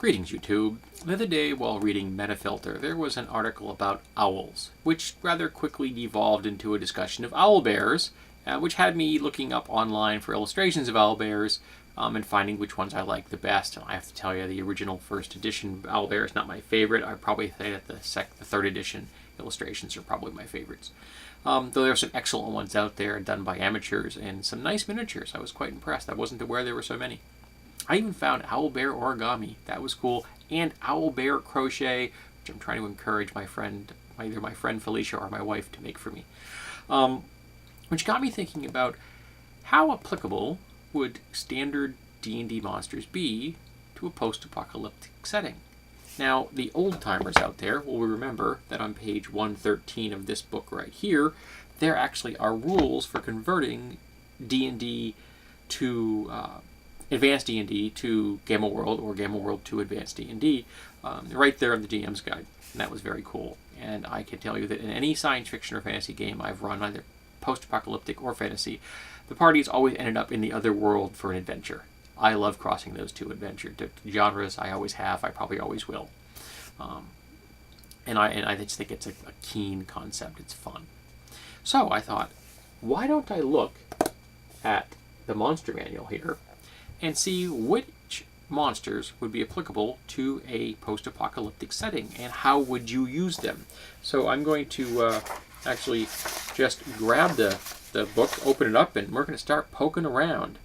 Greetings, YouTube. The other day, while reading Metafilter, there was an article about owls, which rather quickly devolved into a discussion of owlbears, which had me looking up online for illustrations of owlbears and finding which ones I like the best. And I have to tell you, the original first edition owlbear is not my favorite. I'd probably say that the third edition illustrations are probably my favorites. Though there are some excellent ones out there done by amateurs and some nice miniatures. I was quite impressed. I wasn't aware there were so many. I even found owlbear origami. That was cool. And owlbear crochet, which I'm trying to encourage my friend, either my friend Felicia or my wife, to make for me. Which got me thinking about how applicable would standard D&D monsters be to a post-apocalyptic setting. Now, the old-timers out there will remember that on page 113 of this book right here, there actually are rules for converting D&D to Advanced D&D to Gamma World or Gamma World to Advanced D&D right there in the DM's guide. And that was very cool. And I can tell you that in any science fiction or fantasy game I've run, either post-apocalyptic or fantasy, the party's always ended up in the other world for an adventure. I love crossing those two adventure genres. I always have. I probably always will. And I just think it's a keen concept. It's fun. So I thought, why don't I look at the monster manual here and see which monsters would be applicable to a post-apocalyptic setting and how would you use them. So I'm going to actually just grab the book, open it up, and we're going to start poking around.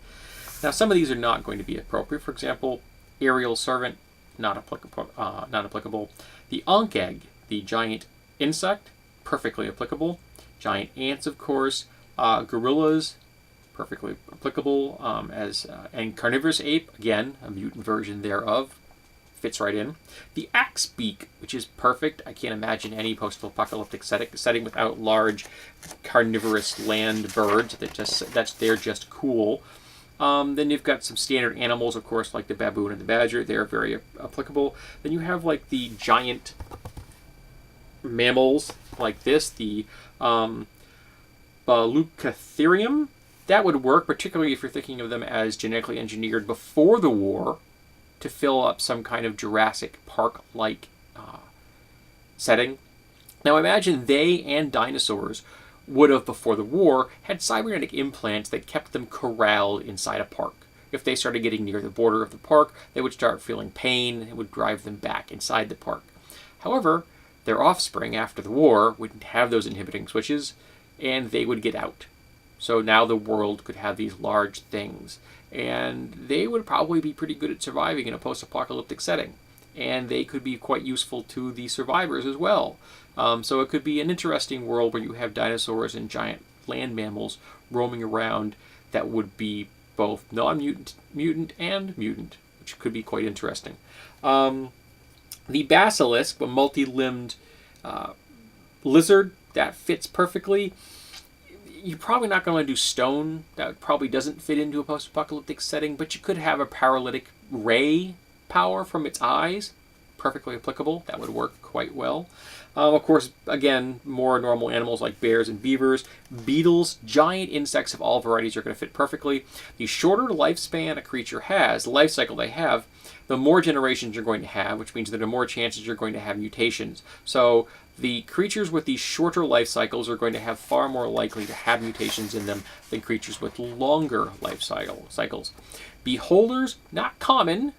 Now, some of these are not going to be appropriate. For example, aerial servant, not applicable. The Ankh egg, the giant insect, perfectly applicable. Giant ants, of course. Gorillas, perfectly applicable. And carnivorous ape, again, a mutant version thereof, fits right in. The axe beak, which is perfect. I can't imagine any post-apocalyptic setting without large carnivorous land birds. They're just cool. Then you've got some standard animals, of course, like the baboon and the badger. They're very applicable. Then you have like the giant mammals like this, the Baluchitherium. That would work, particularly if you're thinking of them as genetically engineered before the war to fill up some kind of Jurassic Park-like setting. Now imagine they and dinosaurs would have, before the war, had cybernetic implants that kept them corralled inside a park. If they started getting near the border of the park, they would start feeling pain and it would drive them back inside the park. However, their offspring after the war wouldn't have those inhibiting switches and they would get out. So now the world could have these large things, and they would probably be pretty good at surviving in a post-apocalyptic setting. And they could be quite useful to the survivors as well. So it could be an interesting world where you have dinosaurs and giant land mammals roaming around that would be both non-mutant, mutant, and mutant, which could be quite interesting. The basilisk, a multi-limbed lizard, that fits perfectly. You're probably not going to do stone. That probably doesn't fit into a post-apocalyptic setting, but you could have a paralytic ray power from its eyes. Perfectly applicable. That would work quite well. Of course, again, more normal animals like bears and beavers. Beetles, giant insects of all varieties are going to fit perfectly. The shorter lifespan a creature has, the life cycle they have, the more generations you're going to have, which means that the more chances you're going to have mutations. So the creatures with these shorter life cycles are going to have far more likely to have mutations in them than creatures with longer life cycles. Beholders, not common,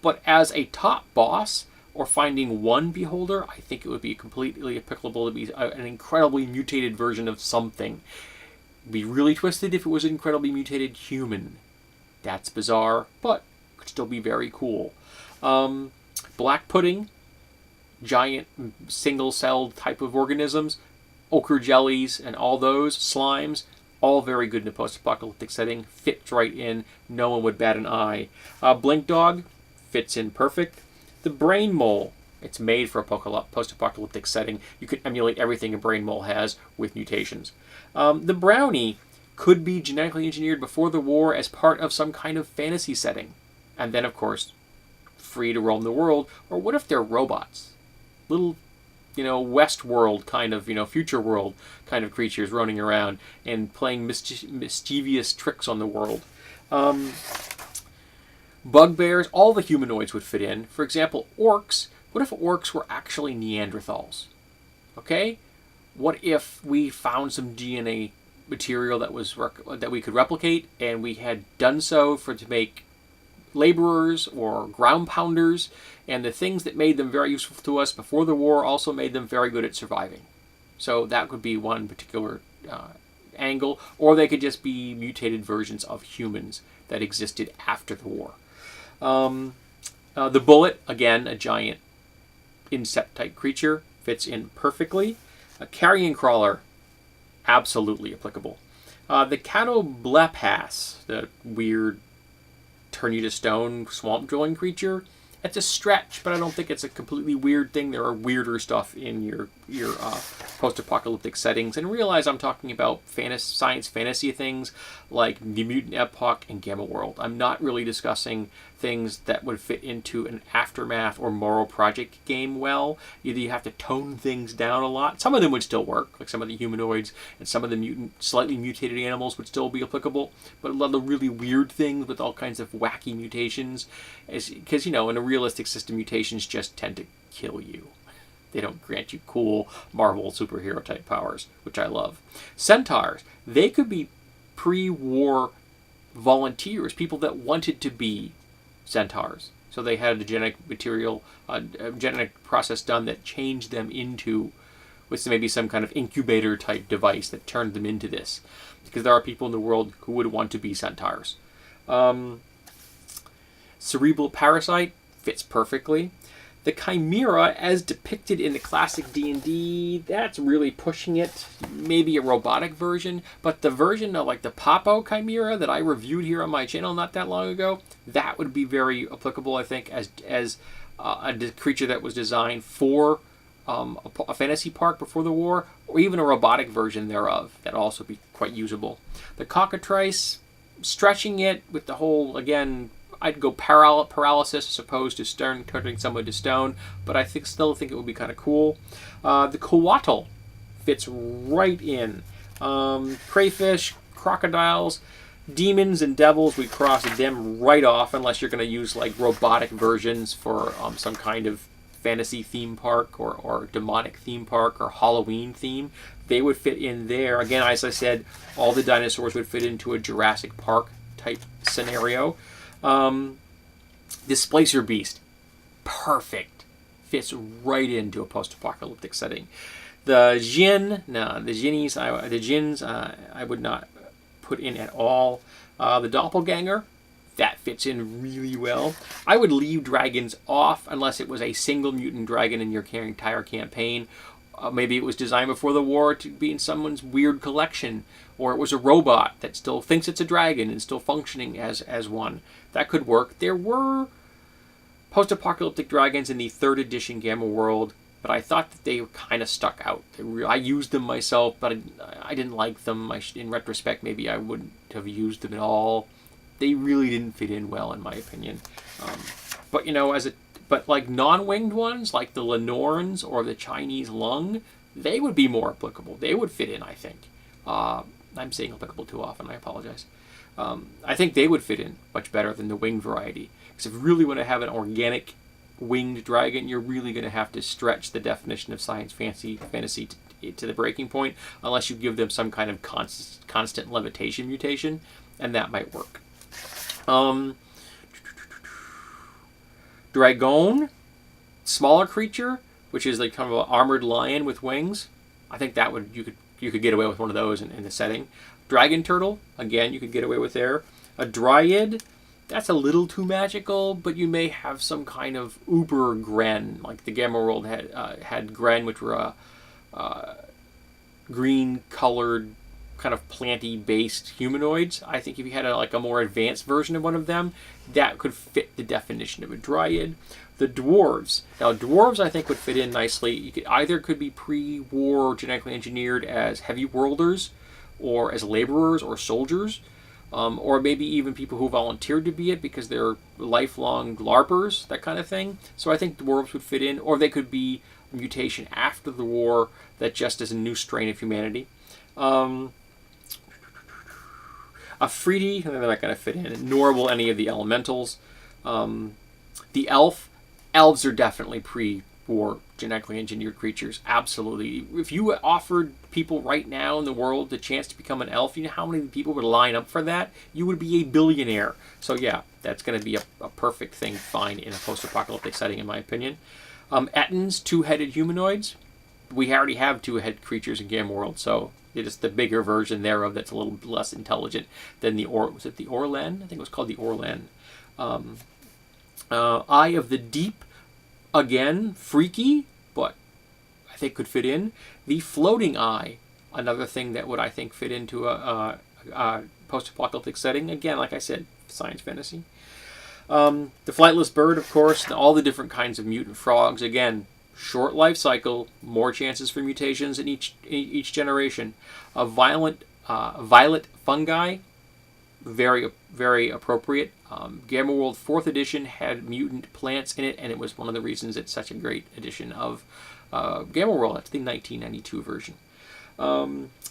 but as a top boss, or finding one beholder, I think it would be completely applicable to be an incredibly mutated version of something. It'd be really twisted if it was an incredibly mutated human. That's bizarre, but could still be very cool. Black pudding, giant single-celled type of organisms, ochre jellies and all those, slimes, all very good in a post-apocalyptic setting, fits right in, no one would bat an eye. Blink dog, fits in perfect. The brain mole, it's made for a post-apocalyptic setting. You could emulate everything a brain mole has with mutations. The brownie could be genetically engineered before the war as part of some kind of fantasy setting. And then, of course, free to roam the world. Or what if they're robots? Little, Westworld kind of, future world kind of creatures running around and playing mischievous tricks on the world. Bugbears, all the humanoids would fit in. For example, orcs. What if orcs were actually Neanderthals? Okay? What if we found some DNA material that we could replicate, and we had done so to make laborers or ground pounders, and the things that made them very useful to us before the war also made them very good at surviving. So that could be one particular angle, or they could just be mutated versions of humans that existed after the war. The bullet, again, a giant insect-type creature, fits in perfectly. A carrion crawler, absolutely applicable. The Catoblepas, the weird turn-you-to-stone swamp dwelling creature, it's a stretch, but I don't think it's a completely weird thing. There are weirder stuff in your post-apocalyptic settings. And realize I'm talking about science fantasy things like the Mutant Epoch and Gamma World. I'm not really discussing things that would fit into an Aftermath or Moral Project game well. Either you have to tone things down a lot. Some of them would still work, like some of the humanoids, and some of the slightly mutated animals would still be applicable. But a lot of the really weird things with all kinds of wacky mutations, because, in a realistic system, mutations just tend to kill you. They don't grant you cool Marvel superhero type powers, which I love. Centaurs, they could be pre-war volunteers, people that wanted to be centaurs. So they had a genetic process done that changed them into, with maybe some kind of incubator type device that turned them into this. Because there are people in the world who would want to be centaurs. Cerebral parasite fits perfectly. The Chimera, as depicted in the classic D&D, that's really pushing it. Maybe a robotic version, but the version of like the Papo Chimera that I reviewed here on my channel not that long ago, that would be very applicable, I think, as a creature that was designed for a fantasy park before the war, or even a robotic version thereof. That'd also be quite usable. The Cockatrice, stretching it with the whole, again, I'd go paralysis as opposed to turning someone to stone, but I still think it would be kind of cool. The Coatl fits right in. Crayfish, crocodiles, demons, and devils, we cross them right off, unless you're going to use like robotic versions for some kind of fantasy theme park or demonic theme park or Halloween theme. They would fit in there. Again, as I said, all the dinosaurs would fit into a Jurassic Park type scenario. Displacer Beast, perfect, fits right into a post-apocalyptic setting. The Jinns I would not put in at all. The Doppelganger, that fits in really well. I would leave dragons off unless it was a single mutant dragon in your entire campaign. Maybe it was designed before the war to be in someone's weird collection, or it was a robot that still thinks it's a dragon and still functioning as one. That could work. There were post-apocalyptic dragons in the 3rd edition Gamma World, but I thought that they were kind of stuck out. I used them myself, but I didn't like them. In retrospect, maybe I wouldn't have used them at all. They really didn't fit in well, in my opinion. But like non-winged ones, like the Lenorns or the Chinese lung, they would be more applicable. They would fit in, I think. I'm saying applicable too often, I apologize. I think they would fit in much better than the winged variety. Because if you really want to have an organic winged dragon, you're really going to have to stretch the definition of science fantasy to the breaking point, unless you give them some kind of constant levitation mutation, and that might work. Dragon, smaller creature, which is like kind of an armored lion with wings. I think that you could get away with one of those in the setting. Dragon turtle, again, you could get away with there. A dryad, that's a little too magical, but you may have some kind of uber gren, like the Gamma World had gren, which were green colored kind of planty-based humanoids. I think if you had a more advanced version of one of them, that could fit the definition of a dryad. The dwarves. Now, dwarves I think would fit in nicely. Could be pre-war genetically engineered as heavy worlders, or as laborers or soldiers, or maybe even people who volunteered to be it because they're lifelong LARPers, that kind of thing. So I think dwarves would fit in, or they could be a mutation after the war that just is a new strain of humanity. Afridi, they're not going to fit in, nor will any of the elementals. The elves are definitely pre-war genetically engineered creatures. Absolutely. If you offered people right now in the world the chance to become an elf, you know how many people would line up for that? You would be a billionaire. So yeah, that's going to be a perfect thing to find in a post-apocalyptic setting, in my opinion. Ettins, two-headed humanoids. We already have two-headed creatures in Game World, so it is the bigger version thereof that's a little less intelligent than was it the Orlan? I think it was called the Orlan. Eye of the Deep, again, freaky, but I think could fit in. The Floating Eye, another thing that would, I think, fit into a post-apocalyptic setting. Again, like I said, science fantasy. The Flightless Bird, of course, all the different kinds of mutant frogs. Again, short life cycle, more chances for mutations in each generation. Violet fungi, very very appropriate. Gamma World 4th edition had mutant plants in it, and it was one of the reasons it's such a great edition of Gamma World. That's the 1992 version.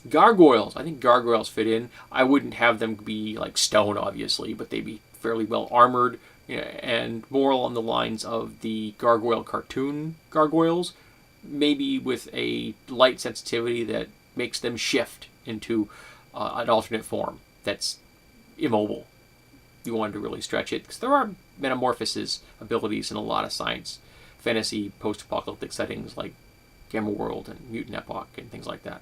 Gargoyles. I think gargoyles fit in. I wouldn't have them be like stone, obviously, but they'd be fairly well armored, and more along the lines of the gargoyle cartoon gargoyles, maybe with a light sensitivity that makes them shift into an alternate form that's immobile. You wanted to really stretch it, because there are metamorphosis abilities in a lot of science fantasy post-apocalyptic settings like Gamma World and Mutant Epoch and things like that.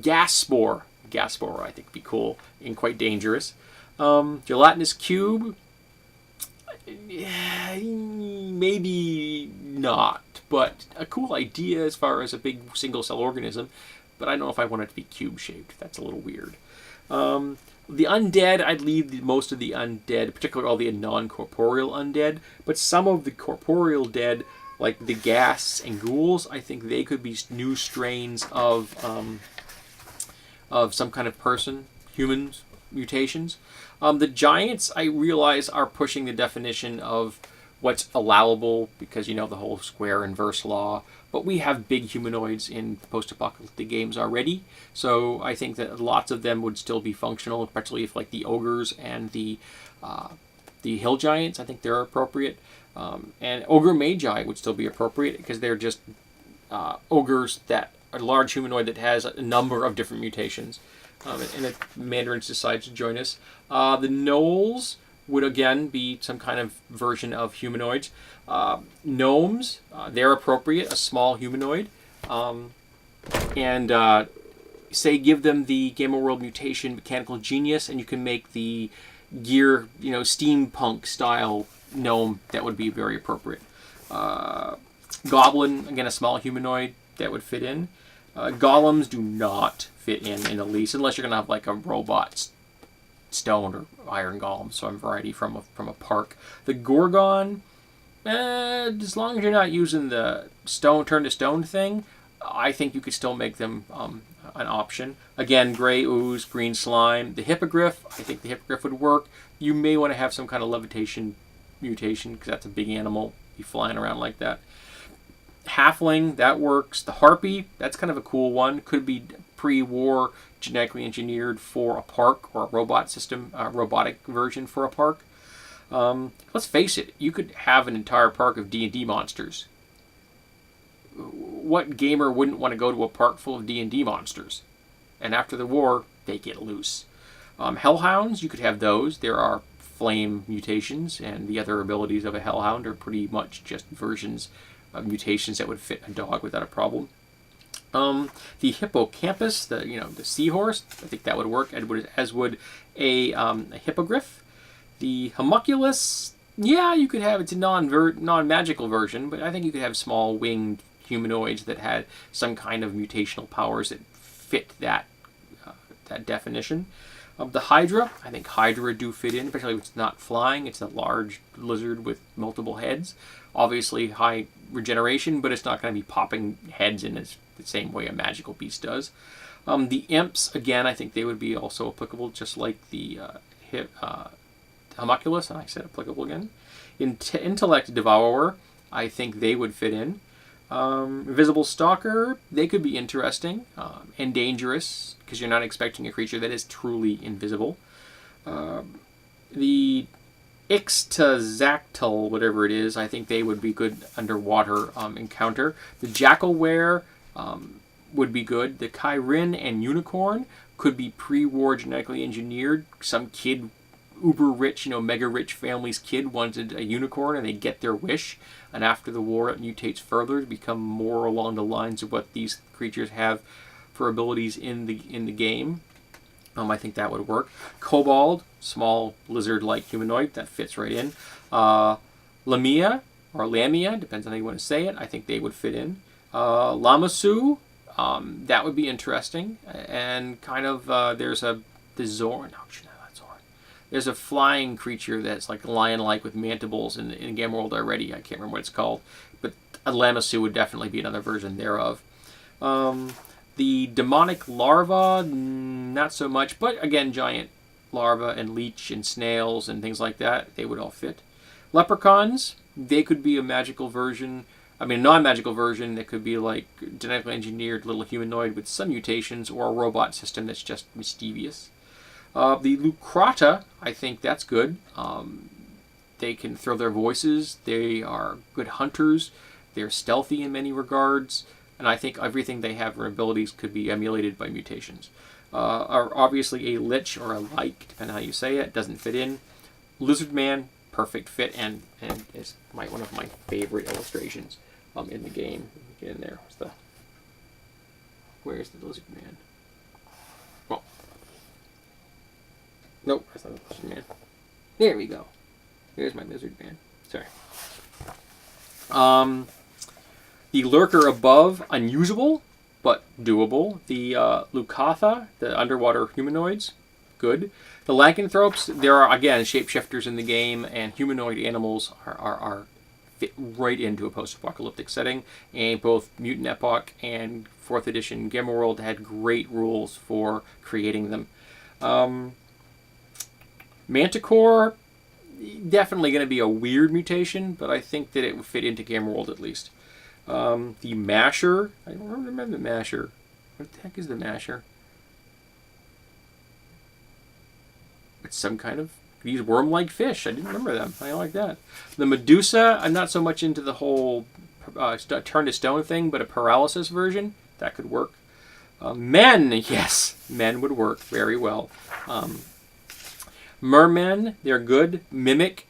Gas Spore, I think, would be cool and quite dangerous. Gelatinous Cube, maybe not, but a cool idea as far as a big single cell organism, but I don't know if I want it to be cube shaped. That's a little weird. The undead, I'd leave most of the undead, particularly all the non-corporeal undead, but some of the corporeal dead, like the gas and ghouls, I think they could be new strains of some kind of person, humans, mutations. The giants, I realize, are pushing the definition of what's allowable, because the whole square inverse law, but we have big humanoids in post-apocalyptic games already, so I think that lots of them would still be functional, especially if like the ogres and the hill giants, I think they're appropriate. And ogre magi would still be appropriate, because they're just ogres that are a large humanoid that has a number of different mutations. And if Mandarins decides to join us, the gnolls would again be some kind of version of humanoids. Gnomes, they're appropriate, a small humanoid. And say give them the Gamma World mutation Mechanical Genius, and you can make the gear, steampunk style gnome that would be very appropriate. Goblin, again, a small humanoid that would fit in. Golems do not fit in the least, unless you're going to have like a robot stone or iron golem, some variety from a park. The Gorgon, as long as you're not using the stone turn to stone thing, I think you could still make them an option. Again, gray ooze, green slime. The Hippogriff, I think the Hippogriff would work. You may want to have some kind of levitation mutation, because that's a big animal, be flying around like that. Halfling, that works. The Harpy, that's kind of a cool one. Could be pre-war genetically engineered for a park, or a robot system, robotic version for a park. Let's face it, you could have an entire park of D&D monsters. What gamer wouldn't want to go to a park full of D&D monsters? And after the war, they get loose. Hellhounds, you could have those. There are flame mutations, and the other abilities of a hellhound are pretty much just versions of mutations that would fit a dog without a problem. The hippocampus, the seahorse, I think that would work, as would a hippogriff. The homunculus, yeah, you could have, it's a non-magical version, but I think you could have small winged humanoids that had some kind of mutational powers that fit that definition. The Hydra, I think Hydra do fit in, especially if it's not flying. It's a large lizard with multiple heads. Obviously high regeneration, but it's not going to be popping heads in the same way a magical beast does. The Imps, again, I think they would be also applicable, just like the homunculus, and I said applicable again. Intellect Devourer, I think they would fit in. Invisible Stalker, they could be interesting and dangerous, because you're not expecting a creature that is truly invisible. The Ixtazactyl, whatever it is, I think they would be good underwater encounter. The Jackalware would be good. The Kyrin and Unicorn could be pre-war genetically engineered. Some kid, uber rich, mega rich family's kid wanted a unicorn and they get their wish. And after the war, it mutates further to become more along the lines of what these creatures have for abilities in the game. I think that would work. Kobold, small lizard-like humanoid, that fits right in. Lamia, or Lamia, depends on how you want to say it. I think they would fit in. Lamasu, that would be interesting. And kind of, there's the Zorn. Oh, shit, not Zorn. There's a flying creature that's like lion-like with mandibles in Game World already. I can't remember what it's called. But a Lamasu would definitely be another version thereof. The demonic larva, not so much, but again, giant larva and leech and snails and things like that, they would all fit. Leprechauns, they could be a magical version. I mean, a non-magical version that could be like genetically engineered little humanoid with some mutations, or a robot system that's just mischievous. The Lucrata, I think that's good. They can throw their voices. They are good hunters. They're stealthy in many regards. And I think everything they have for abilities could be emulated by mutations. Are obviously a lich or a lich, depending on how you say it, doesn't fit in. Lizard Man, perfect fit, and is one of my favorite illustrations in the game. Get in there. Where's the Lizard Man? Well, nope, that's not the Lizard Man. There we go. There's my Lizard Man. Sorry. The Lurker above, unusable, but doable. The Lucatha, the underwater humanoids, good. The Lycanthropes, there are, again, shapeshifters in the game, and humanoid animals are fit right into a post-apocalyptic setting. And both Mutant Epoch and 4th edition Gamma World had great rules for creating them. Manticore, definitely going to be a weird mutation, but I think that it would fit into Gamma World at least. The Masher. I don't remember the Masher. What the heck is the Masher? It's some kind of these worm-like fish. I didn't remember them. I like that. The Medusa. I'm not so much into the whole turn to stone thing, but a paralysis version that could work. Men, yes, men would work very well. Mermen, they're good. Mimic,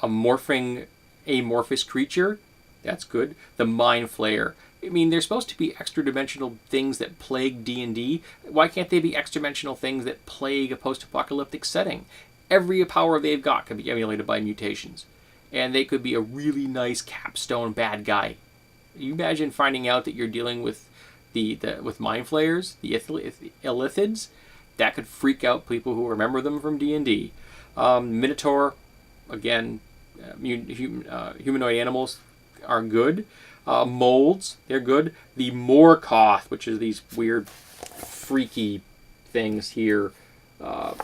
a morphing amorphous creature. That's good. The Mind Flayer. I mean, they're supposed to be extra-dimensional things that plague D&D. Why can't they be extra-dimensional things that plague a post-apocalyptic setting? Every power they've got can be emulated by mutations. And they could be a really nice capstone bad guy. You imagine finding out that you're dealing with with Mind Flayers, the Illithids? That could freak out people who remember them from D&D. Minotaur, again, humanoid animals are good. Molds, they're good. The Morkoth, which is these weird, freaky things here.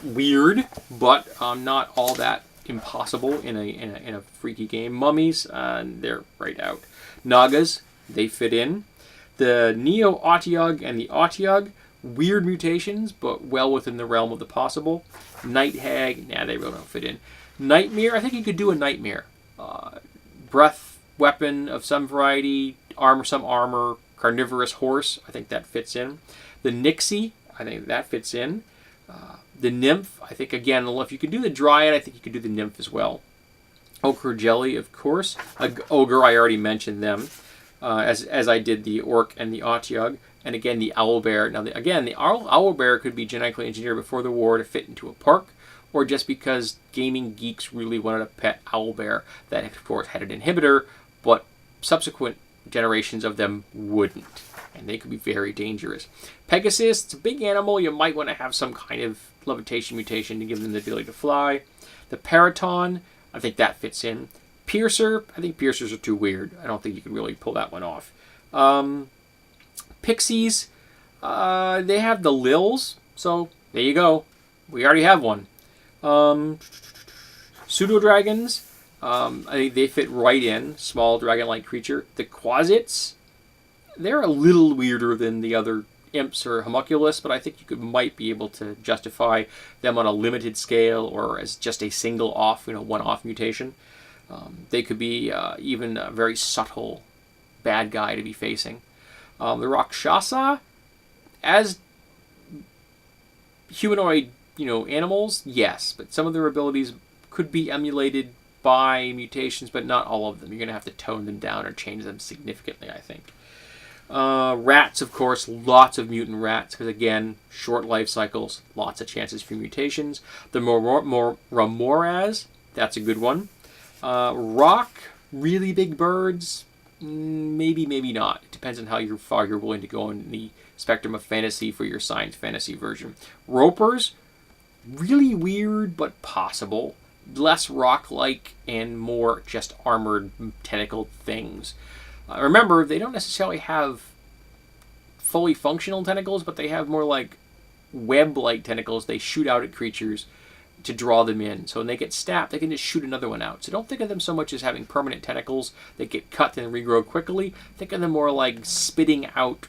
Weird, but not all that impossible in a freaky game. Mummies, they're right out. Nagas, they fit in. The Neo-Otyug and the Otyug, weird mutations, but well within the realm of the possible. Night Hag, they really don't fit in. Nightmare, I think you could do a Nightmare. Breath weapon of some variety, some armor, carnivorous horse, I think that fits in. The Nixie, I think that fits in. The Nymph, I think, again, if you could do the Dryad, I think you could do the Nymph as well. Ochre Jelly, of course. Ogre, I already mentioned them, as I did the Orc and the Otyug. And again, the Owlbear. Now, the Owlbear could be genetically engineered before the war to fit into a park, or just because gaming geeks really wanted a pet owlbear that, of course, had an inhibitor, but subsequent generations of them wouldn't. And they could be very dangerous. Pegasus, it's a big animal. You might want to have some kind of levitation mutation to give them the ability to fly. The Paraton, I think that fits in. Piercer, I think Piercers are too weird. I don't think you can really pull that one off. Pixies, they have the Lils, so there you go. We already have one. Pseudo-dragons, I think they fit right in. Small dragon-like creature. The Quasits, they're a little weirder than the other imps or homunculus, but I think you might be able to justify them on a limited scale or as just a single off, one-off mutation. They could be even a very subtle bad guy to be facing. The Rakshasa, as humanoid, animals, yes, but some of their abilities could be emulated by mutations, but not all of them. You're going to have to tone them down or change them significantly, I think. Rats, of course, lots of mutant rats, because again, short life cycles, lots of chances for mutations. The Ramoras, that's a good one. Rock, really big birds, maybe not. It depends on how far you're willing to go in the spectrum of fantasy for your science fantasy version. Ropers, really weird but possible. Less rock-like and more just armored, tentacled things. Remember, they don't necessarily have fully functional tentacles, but they have more like web-like tentacles. They shoot out at creatures to draw them in. So when they get stabbed, they can just shoot another one out. So don't think of them so much as having permanent tentacles that get cut and regrow quickly. Think of them more like spitting out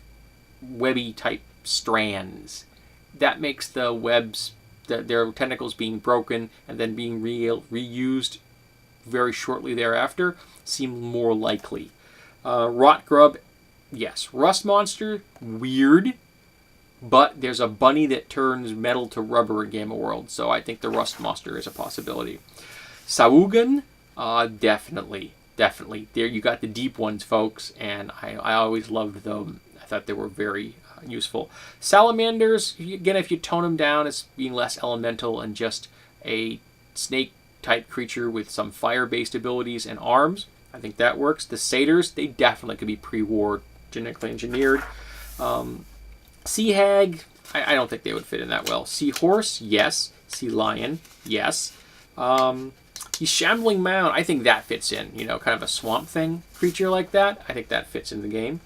webby-type strands. That makes the webs, their tentacles being broken and then being reused very shortly thereafter, seem more likely. Rot grub, yes. Rust monster, weird, but there's a bunny that turns metal to rubber in Gamma World, so I think the rust monster is a possibility. Saugan, definitely. There you got the deep ones, folks, and I always loved them. I thought they were very useful. Salamanders, again, if you tone them down as being less elemental and just a snake-type creature with some fire-based abilities and arms, I think that works. The satyrs, they definitely could be pre-war genetically engineered. Sea hag, I don't think they would fit in that well. Sea horse, yes. Sea lion, yes. The shambling mound, I think that fits in. Kind of a swamp thing creature like that. I think that fits in the game.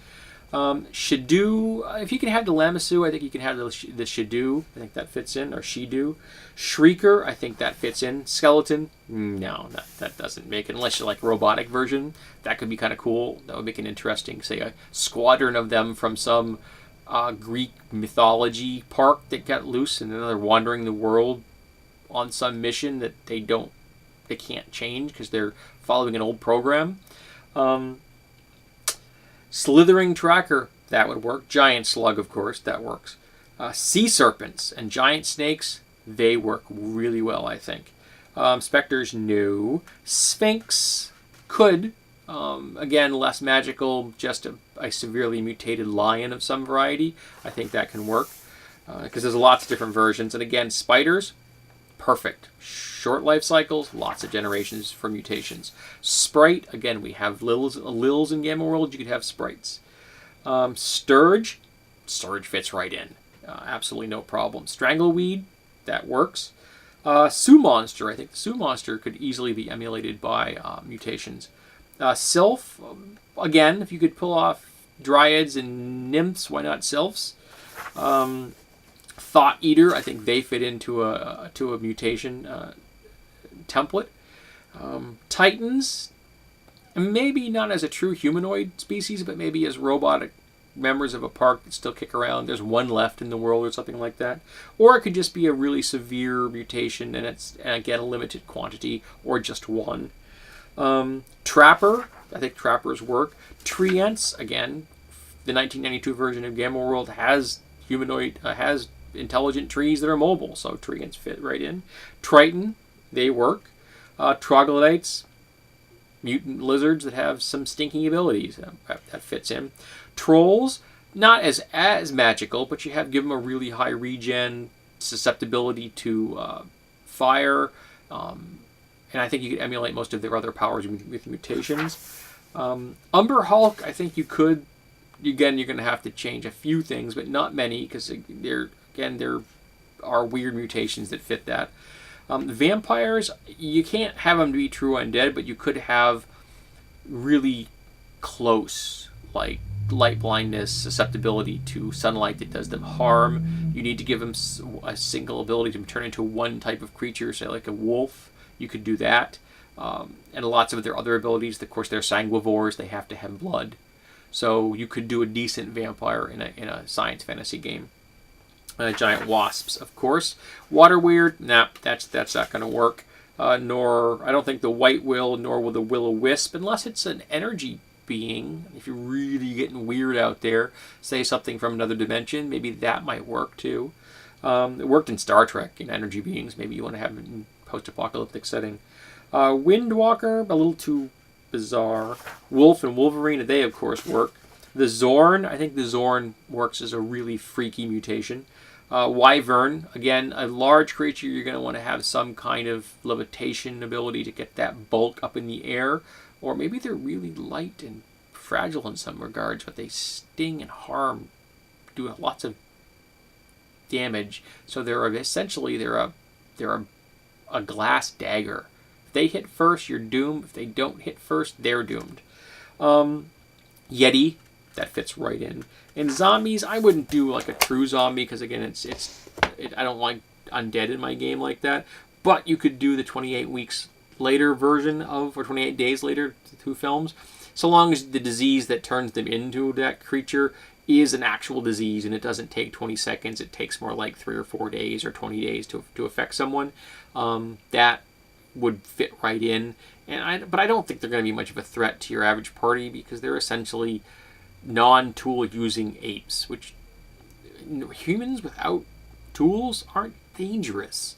Shadoo, if you can have the Lamassu, I think you can have the Shadoo. I think that fits in, or Shidoo. Shrieker, I think that fits in. Skeleton, no, that doesn't make it, unless you like robotic version. That could be kind of cool. That would make it interesting. Say a squadron of them from some Greek mythology park that got loose, and then they're wandering the world on some mission that they can't change because they're following an old program. Slithering tracker, that would work. Giant slug, of course, that works. Sea serpents and giant snakes, they work really well, I think. Spectres, no. Sphinx could. Again, less magical, just a severely mutated lion of some variety. I think that can work. Because there's lots of different versions. And again, spiders, perfect. Short life cycles, lots of generations for mutations. Sprite, again, we have lils in Gamma World. You could have sprites. Sturge fits right in. Absolutely no problem. Strangleweed, that works. Sioux monster, I think the Sioux monster could easily be emulated by mutations. Sylph, again, if you could pull off dryads and nymphs, why not sylphs? Thought Eater, I think they fit into a mutation template. Titans, maybe not as a true humanoid species, but maybe as robotic members of a park that still kick around. There's one left in the world or something like that. Or it could just be a really severe mutation and it's, again, a limited quantity or just one. Trapper, I think trappers work. Treants, again, the 1992 version of Gamma World has intelligent trees that are mobile, so treants fit right in. Triton, they work. Troglodytes, mutant lizards that have some stinking abilities, that fits in. Trolls, not as magical, but give them a really high regen, susceptibility to fire, and I think you could emulate most of their other powers with mutations. Umber Hulk, I think you could. Again, you're going to have to change a few things, but not many, because there are weird mutations that fit that. Vampires, you can't have them to be true undead, but you could have really close, like light blindness, susceptibility to sunlight that does them harm. You need to give them a single ability to turn into one type of creature, say like a wolf. You could do that. And lots of their other abilities, of course, they're sanguivores. They have to have blood. So you could do a decent vampire in a science fantasy game. Giant wasps, of course. Water weird, nah, that's not going to work. Nor, I don't think the white will, nor will the will-o-wisp, unless it's an energy being. If you're really getting weird out there, say something from another dimension, maybe that might work too. It worked in Star Trek, in energy beings. Maybe you want to have it in post-apocalyptic setting. Windwalker, a little too bizarre. Wolf and Wolverine, they of course work. The Zorn, I think the Zorn works as a really freaky mutation. Wyvern, again, a large creature, you're going to want to have some kind of levitation ability to get that bulk up in the air. Or maybe they're really light and fragile in some regards, but they sting and harm, do lots of damage. So they're a glass dagger. If they hit first, you're doomed. If they don't hit first, they're doomed. Yeti, that fits right in. And zombies, I wouldn't do like a true zombie because again, I don't like undead in my game like that. But you could do the 28 weeks later version of, or 28 days later, 2 films, so long as the disease that turns them into that creature is an actual disease and it doesn't take 20 seconds. It takes more like 3 or 4 days or 20 days to affect someone. That would fit right in. But I don't think they're going to be much of a threat to your average party because they're essentially non-tool using apes, which humans without tools aren't dangerous.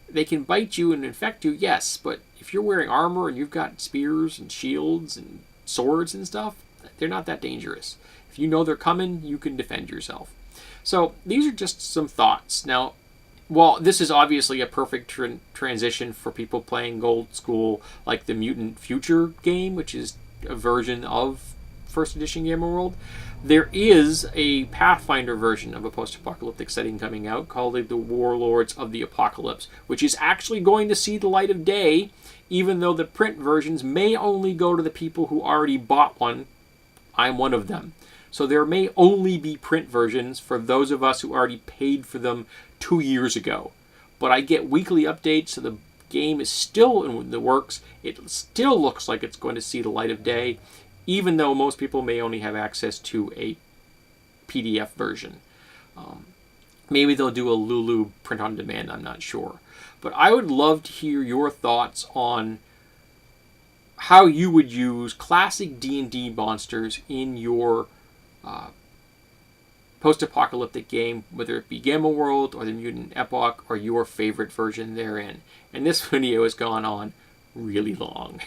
They can bite you and infect you, yes, but if you're wearing armor and you've got spears and shields and swords and stuff, they're not that dangerous. If you know they're coming, you can defend yourself. So these are just some thoughts. Now, while this is obviously a perfect transition for people playing old school, like the Mutant Future game, which is a version of first edition Gamer World, there is a Pathfinder version of a post-apocalyptic setting coming out called the Warlords of the Apocalypse, which is actually going to see the light of day, even though the print versions may only go to the people who already bought one. I'm one of them. So there may only be print versions for those of us who already paid for them 2 years ago. But I get weekly updates, so the game is still in the works. It still looks like it's going to see the light of day, even though most people may only have access to a PDF version. Maybe they'll do a Lulu print on demand, I'm not sure. But I would love to hear your thoughts on how you would use classic D&D monsters in your post-apocalyptic game, whether it be Gamma World or the Mutant Epoch or your favorite version therein. And this video has gone on really long.